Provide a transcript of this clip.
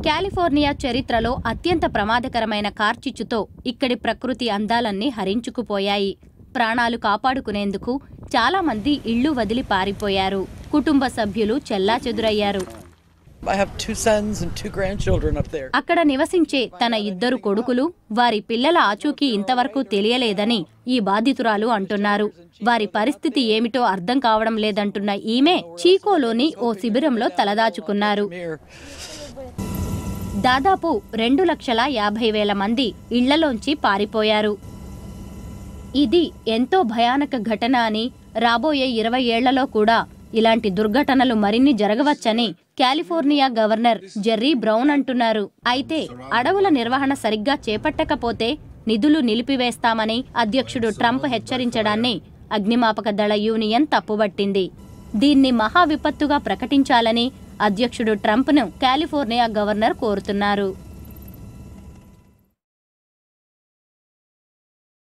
California చరిత్రలో అత్యంత ప్రమాదకరమైన కార్చిచ్చుతో ఇక్కడి ప్రకృతి అందాలన్నీ హరించుకుపోయాయి. ప్రాణాలు కాపాడుకునేందుకు చాలా మంది ఇళ్లు వదిలి పారిపోయారు. కుటుంబ సభ్యులు చెల్లాచెదురయ్యారు. అక్కడ నివసించే తన 2 కొడుకులు, వారి పిల్లల ఆచూకీ ఇంతవరకు తెలియలేదని ఈ బాధితురాలు అంటున్నారు. వారి పరిస్థితి ఏమిటో అర్థం కావడం లేదంటున్న ఈమె చీకోలోని ఓ శిబిరంలో తలదాచుకున్నారు. దాదాపు 2,50,000 మంది ఇళ్లలోంచి పారిపోయారు. ఇది ఎంతో భయానక ఘటన అని, రాబోయే 20 ఏళ్లలో కూడా ఇలాంటి దుర్ఘటనలు మరిన్ని జరగవచ్చని కాలిఫోర్నియా గవర్నర్ జెర్రీ బ్రౌన్ అంటున్నారు. అయితే అడవుల నిర్వహణ సరిగ్గా చేపట్టకపోతే నిధులు నిలిపివేస్తామని అధ్యక్షుడు ట్రంప్ హెచ్చరించడాన్ని అగ్నిమాపక దళ యూనియన్ తప్పుబట్టింది. దీన్ని మహా విపత్తుగా ప్రకటించాలని అధ్యక్షుడు ట్రంప్ను కాలిఫోర్నియా గవర్నర్ కోరుతున్నారు.